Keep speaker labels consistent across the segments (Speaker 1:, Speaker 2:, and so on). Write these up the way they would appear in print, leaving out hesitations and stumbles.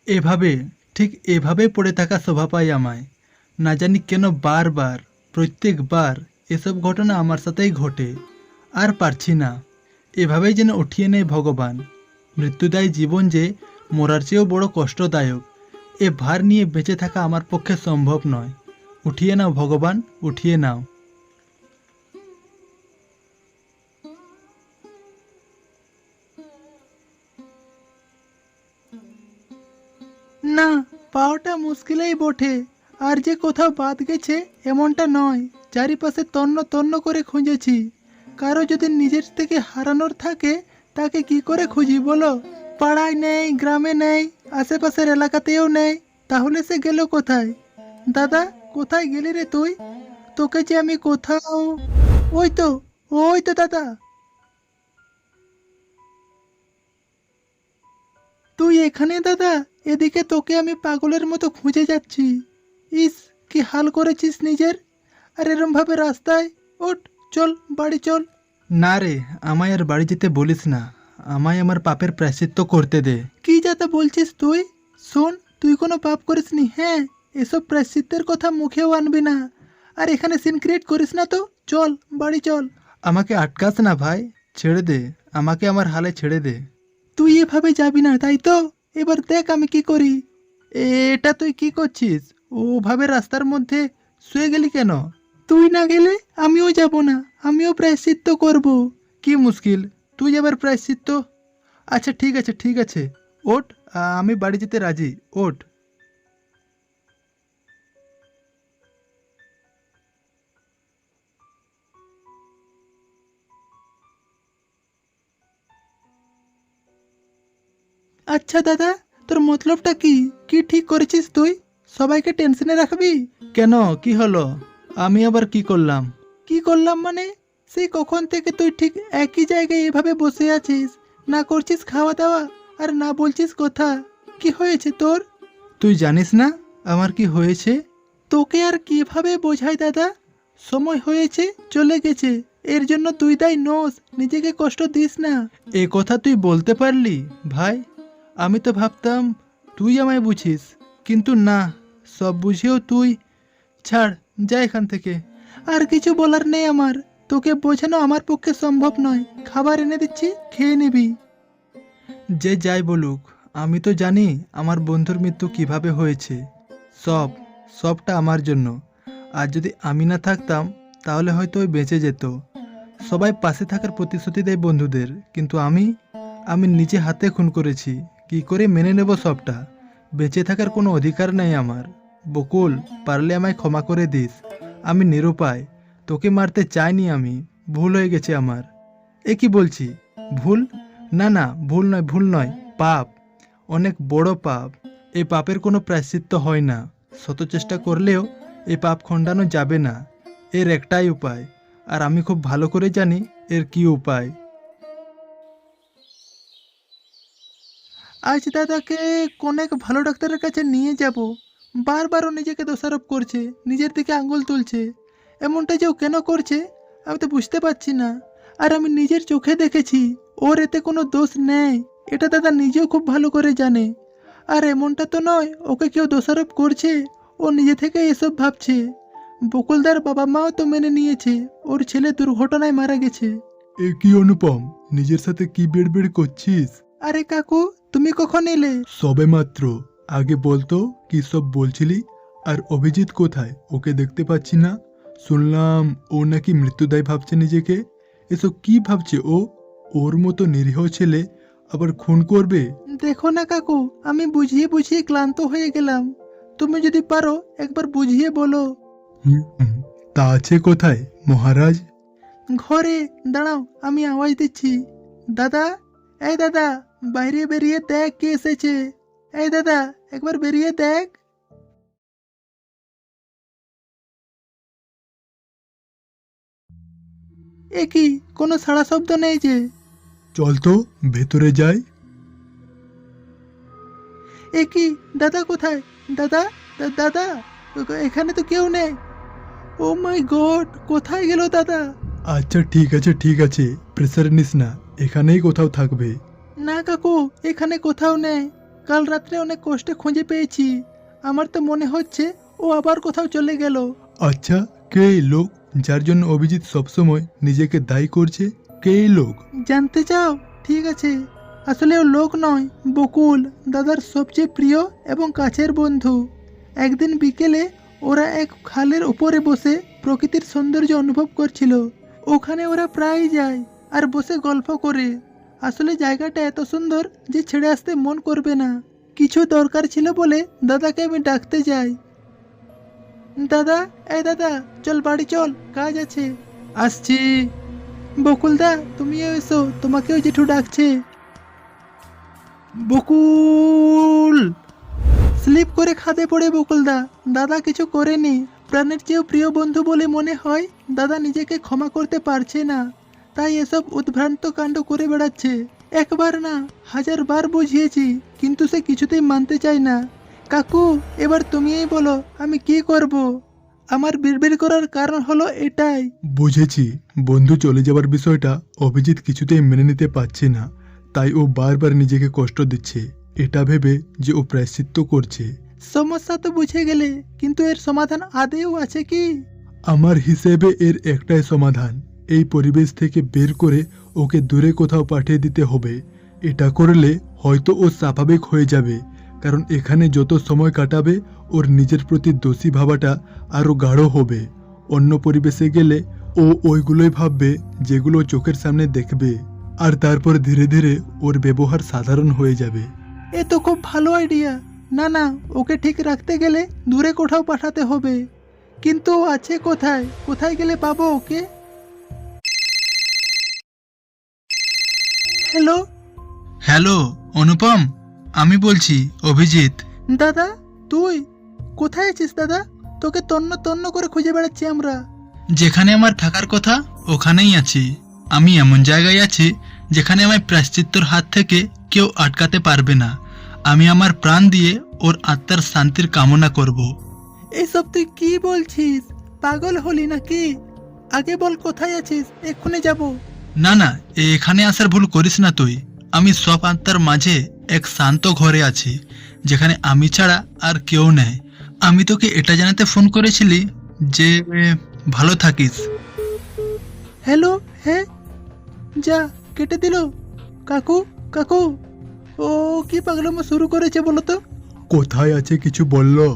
Speaker 1: এভাবে, ঠিক এভাবে পড়ে থাকা শোভা পায় আমায়। না জানি কেন বারবার, প্রত্যেকবার এসব ঘটনা আমার সাথেই ঘটে। আর পারছি না, এভাবেই যেন উঠিয়ে নেয় ভগবান। মৃত্যুদায়ী জীবন যে মরার চেয়েও বড় কষ্টদায়ক, এ ভার নিয়ে বেঁচে থাকা আমার পক্ষে সম্ভব নয়। উঠিয়ে নাও ভগবান, উঠিয়ে নাও। না, পাওয়াটা মুশকিলেই বটে। আর যে কোথাও বাদ গেছে এমনটা নয়। চারিপাশে তন্ন তন্ন করে খুঁজেছি। কারো যদি নিজের থেকে হারানোর থাকে, তাকে কি করে খুঁজি বলো? পাড়ায় নেই, গ্রামে নেই, আশেপাশের এলাকাতেও নেই। তাহলে সে গেল কোথায়? দাদা, কোথায় গেলি রে তুই? তোকে যে আমি কোথাও... ওই তো, ওই তো দাদা। তুই এখানে দাদা? এদিকে তোকে আমি পাগলের মতো খুঁজে যাচ্ছি। ইস, কি হাল করেছিস নিজের! আর এরম ভাবে রাস্তায়? ওঠ, চল বাড়ি চল। না রে, আমায় আর বাড়ি যেতে বলিস না। আমায় আমার পাপের প্রায়শ্চিত্ত করতে দে। কি যাতা বলছিস তুই? শোন, তুই কোনো পাপ করিসনি, হ্যাঁ? এসব প্রায়শ্চিত্তের কথা মুখেও আনবি না। আর এখানে সিন ক্রিয়েট করিস না তো। চল বাড়ি চল। আমাকে আটকাস না ভাই, ছেড়ে দে। আমাকে আমার হালে ছেড়ে দে। তুই এভাবে যাবি না, তাই তো? এবার দেখ আমি কি করি। এটা তুই কি করছিস? ওভাবে রাস্তার মধ্যে শুয়ে গেলি কেন? তুই না গেলে আমিও যাব না। আমিও প্রায়শ্চিত্ত করব। কি মুশকিল, তুই আবার প্রায়শ্চিত্ত? আচ্ছা ঠিক আছে, ঠিক আছে। ওঠ, আমি বাড়ি যেতে রাজি। ওঠ। আচ্ছা দাদা, তোর মতলবটা কি? কি ঠিক করেছিস তুই? সবাইকে টেনশনে রাখবি? কেন, কি হলো? আমি আবার কি করলাম? কি করলাম মানে? সেই কখন থেকে তুই ঠিক একই জায়গায় এভাবে বসে আছিস। না করছিস খাওয়া দাওয়া, আর না বলছিস কথা। কি হয়েছে তোর? তুই জানিস না আমার কি হয়েছে? তোকে আর কিভাবে বোঝাই দাদা? সময় হয়েছে, চলে গেছে। এর জন্য তুই দায় নোস, নিজেকে কষ্ট দিস না। এ কথা তুই বলতে পারলি ভাই? আমি তো ভাবতাম তুই আমায় বুঝিস, কিন্তু না, সব বুঝেও তুই... ছাড়, যা এখান থেকে। আর কিছু বলার নেই আমার। তোকে বোঝানো আমার পক্ষে সম্ভব নয়। খাবার এনে দিচ্ছি, খেয়ে নিবি। যে যাই বলুক, আমি তো জানি আমার বন্ধুর মৃত্যু কিভাবে হয়েছে। সব, সবটা আমার জন্য। আর যদি আমি না থাকতাম, তাহলে হয়তো ওই বেঁচে যেত। সবাই পাশে থাকার প্রতিশ্রুতি দেয় বন্ধুদের, কিন্তু আমি নিজে হাতে খুন করেছি। কি করে মেনে নেব সবটা? বেঁচে থাকার কোনো অধিকার নেই আমার। বকুল, পারলে আমায় ক্ষমা করে দিস। আমি নিরুপায়। তোকে মারতে চাইনি আমি। ভুল হয়ে গেছে আমার। এ কি বলছি? ভুল? না না, ভুল নয়, ভুল নয়, পাপ। অনেক বড় পাপ। এই পাপের কোনো প্রায়শ্চিত্ত হয় না। শত চেষ্টা করলেও এই পাপ খণ্ডানো যাবে না। এর একটাই উপায়, আর আমি খুব ভালো করে জানি এর কি উপায়। আজ দাদাকে কোন এক ভালো ডাক্তারের কাছে নিয়ে যাব। বারবার ও নিজেকে দোষারোপ করছে, নিজের দিকে আঙ্গুল তুলছে। এমনটা যে ও কেন করছে আমি তো বুঝতে পারছি না। আর আমি নিজের চোখে দেখেছি ওর এতে কোনো দোষ নেই। এটা দাদা নিজেও খুব ভালো করে জানে। আর এমনটা তো নয় ওকে কেউ দোষারোপ করছে। ও নিজে থেকে এসব ভাবছে। বকুলদার বাবা মাও তো মেনে নিয়েছে ওর ছেলে দুর্ঘটনায় মারা গেছে। এ কি অনুপম, নিজের সাথে কি বেড়বেড় করছিস? আরে কাকু, তুমি কখন এলে? সবে মাত্র। আগে বলতো কি সব বলছিলি? আর অভিজিৎ কোথায়? ওকে দেখতে পাচ্ছি না। শুনলাম ও নাকি মৃত্যুদায় ভাবছে নিজেকে। এসব কি ভাবছে ও? ওর মতো নিরীহ ছেলে আবার খুন করবে? দেখো না কাকু, আমি বুঝিয়ে বুঝিয়ে ক্লান্ত হয়ে গেলাম। তুমি যদি পারো একবার বুঝিয়ে বলো। হুম, তা আছে কোথায় মহারাজ? ঘরে। দাঁড়াও, আমি আওয়াজ দিচ্ছি। দাদা, এই দাদা, বাইরে বেরিয়ে দেখ কে এসেছে। এই দাদা, একবার বেরিয়ে দেখ। এ কি, কোনো সাড়া শব্দ নেই যে। চল তো, ভেতরে যাই। এ কি, দাদা কোথায়? দাদা, দাদা, এখানে তো কেউ নেই। ও মাই গড, কোথায় গেল দাদা? আচ্ছা ঠিক আছে, ঠিক আছে, প্রেসার নিস না, এখানেই কোথাও থাকবে। না কাকু, এখানে কোথাও নেই। কাল রাত্রে অনেক কষ্টে খুঁজে পেয়েছি। আমার তো মনে হচ্ছে ও আবার কোথাও চলে গেল।
Speaker 2: আচ্ছা, কে এই লোক যার জন্য অভিজিৎ সবসময় নিজেকে দায়ী করছে? কে এই লোক?
Speaker 1: জানতে চাও? ঠিক আছে, আসলে ও লোক নয়, বকুল, দাদার সবচেয়ে প্রিয় এবং কাছের বন্ধু। একদিন বিকেলে ওরা এক খালের উপরে বসে প্রকৃতির সৌন্দর্য অনুভব করছিল। ওখানে ওরা প্রায়ই যায় আর বসে গল্প করে। আসলে জায়গাটা এত সুন্দর যে ছেড়ে আসতে মন করবে না। কিছু দরকার ছিল বলে দাদাকে আমি ডাকতে যাই। দাদা, এই দাদা, চল বাড়ি চল, কাজ আছে। আসছি। বকুলদা, তুমিও এসো, তোমাকেও জেঠু ডাকছে। বকুল! স্লিপ করে খাদে পড়ে বকুলদা। দাদা কিছু করেনি। প্রাণের চেয়েও প্রিয় বন্ধু বলে মনে হয় দাদা নিজেকে ক্ষমা করতে পারছে না, তাই এসব উদ্ভ্রান্ত কাণ্ড করে বেড়াচ্ছে। একবার না, 1000বার বুঝিয়েছি, কিন্তু সে কিছুতেই মানতে চায় না। কাকু, এবার তুমিই বলো আমি কি করব? আমার বিড়বিড় করার কারণ হলো এটাই।
Speaker 2: বুঝেছি, বন্ধু চলে যাবার বিষয়টা অভিজিৎ কিছুতেই মেনে নিতে পারছে না, তাই ও বারবার নিজেকে কষ্ট দিচ্ছে, এটা ভেবে যে ও প্রায়শ্চিত্ত করছে।
Speaker 1: সমস্যা তো বুঝে গেলে, কিন্তু এর সমাধান আদেও আছে কি?
Speaker 2: আমার হিসেবে এর একটাই সমাধান, এই পরিবেশ থেকে বের করে ওকে দূরে কোথাও পাঠিয়ে দিতে হবে। এটা করলে হয়তো ও স্বাভাবিক হয়ে যাবে, কারণ এখানে যত সময় কাটাবে ওর নিজের প্রতি দোষী ভাবাটা আরও গাঢ় হবে। অন্য পরিবেশে গেলে ও ওইগুলোই ভাববে যেগুলো চোখের সামনে দেখবে, আর তারপর ধীরে ধীরে ওর ব্যবহার সাধারণ হয়ে যাবে।
Speaker 1: এ তো খুব ভালো আইডিয়া। না না, ওকে ঠিক রাখতে গেলে দূরে কোথাও পাঠাতে হবে। কিন্তু ও আছে কোথায়? কোথায় গেলে পাবো ওকে? হ্যালো।
Speaker 3: হ্যালো অনুপম, আমি বলছি অভিজিৎ।
Speaker 1: দাদা, তুই কোথায় আছিস দাদা? তোকে তন্ন তন্ন করে খুঁজে বেড়াচ্ছি আমরা।
Speaker 3: যেখানে আমার থাকার কথা ওখানেই আছি। আমি এমন জায়গায় আছি যেখানে আমায় প্রায়শ্চিত্তর হাত থেকে কেউ আটকাতে পারবে না। আমি আমার প্রাণ দিয়ে ওর আত্মার শান্তির কামনা করব।
Speaker 1: এইসব তুই কি বলছিস? পাগল হলি নাকি? আগে বল কোথায় আছিস, এক্ষুনি যাব।
Speaker 3: না না, এখানে আসার ভুল করিস না তুই। আমি সব আত্মার মাঝে এক শান্ত ঘরে আছি, যেখানে আমি ছাড়া আর কেউ নেই। আমি তোকে এটা জানাতে ফোন করেছিলি যে ভালো থাকিস।
Speaker 1: হ্যালো, হ্যাঁ, যা কেটে দিল। কাকু, কাকু, ও কি পাগলামো শুরু করেছে বলো তো?
Speaker 2: কোথায় আছে কিছু বললো?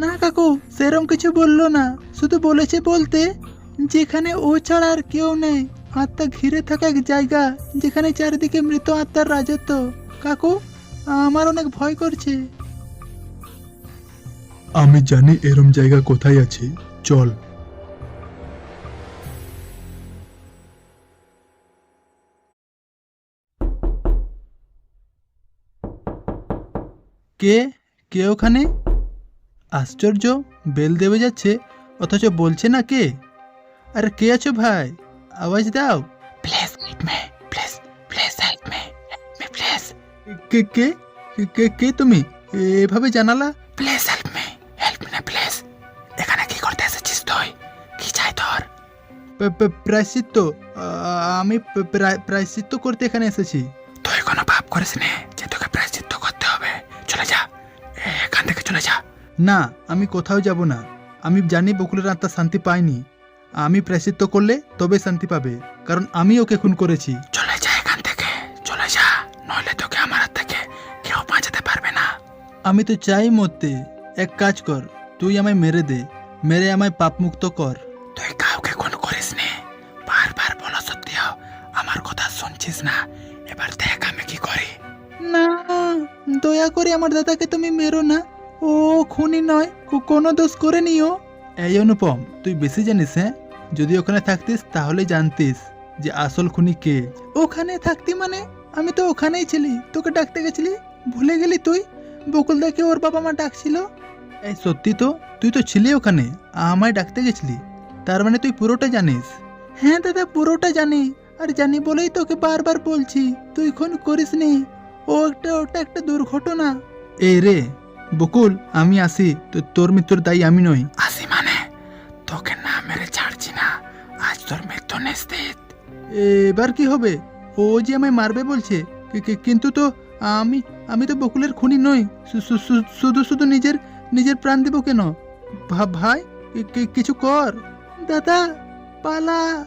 Speaker 1: না কাকু, সেরম কিছু বললো না। শুধু বলেছে বলতে যেখানে ও ছাড়া আর কেউ নেই, আত্মা ঘিরে থাকা এক জায়গা যেখানে চারিদিকে মৃত আত্মার রাজত্ব। কাকু, আমার অনেক ভয় করছে।
Speaker 2: আমি জানি এরম জায়গা কোথায় আছে, চল।
Speaker 1: কে কে ওখানে? আশ্চর্য, বেল দেবে যাচ্ছে অথচ বলছে না কে। আরে কে আছো ভাই? আওয়াজ দাও। Please help me, please, please help me, please. কে কে কে কে তুমি? এভাবে জানালা? প্লিজ হেল্প মি না, প্লিজ। এখানে কি করতে এসেছিস তুই? কি চাই তোর? প্রায়শ্চিত্ত। আমি প্রায়শ্চিত্ত করতে এখানে এসেছি। তুই কোনো পাপ করিস নি যে তোকে প্রায়শ্চিত্ত করতে হবে। চলে যা, এখান থেকে চলে যা। না, আমি কোথাও যাব না। আমি জানি বকুলের আত্মা শান্তি পায়নি। আমি প্রায়শ্চিত্ত করলে তবে শান্তি পাবে, কারণ আমি ওকে খুন করেছি। চলে যা এখান থেকে, চলে যা, নইলে তোকে আমার হাত থেকে কেউ বাঁচাতে পারবে না। আমি তো চাই মরতে। এক কাজ কর, তুই আমায় মেরে দে, মেরে আমায় পাপ মুক্ত কর। তুই কাউকে খুন করিস নি, বারবার বলা সত্ত্বেও আমার কথা শুনছিস না। এবার দেখ আমি কি করি। না, দয়া করে আমার দাদাকে তুমি মেরো না। ও খুনি নয়, কোনো দোষ করেনি ও। এই অনুপম, তুই বেশি জানিস। হ্যাঁ, যদি ওখানে থাকতিস তাহলে জানতিস যে আসল খুনি কে। ওখানে থাকতি মানে? আমি তো ওখানেই ছিলি, তোকে ডাকতে গেছিলি, ভুলে গেলি তুই? বকুলদাকে ওর বাবা মা ডাকছিল। এই সত্যি তো, তুই তো ছিলি ওখানে, আমায় ডাকতে গেছিলি, তার মানে তুই পুরোটা জানিস। হ্যাঁ দাদা, পুরোটা জানি, আর জানি বলেই তোকে বারবার বলছি তুই খুন করিসনি। ওটা একটা দুর্ঘটনা। এই রে বকুল, আমি আসি, তোর মৃত্যুর দায়ী আমি নই। আসি মানে? তোকে না মেরে ছাড়ছি না, আজ তোর মৃত্যু নিশ্চিত। এবার কি হবে? ও যে আমায় মারবে বলছে, কিন্তু তো আমি আমি তো বকুলের খুনি নই। শুধু শুধু নিজের নিজের প্রাণ দেব কেন? ভাই কিছু কর। দাদা পালা।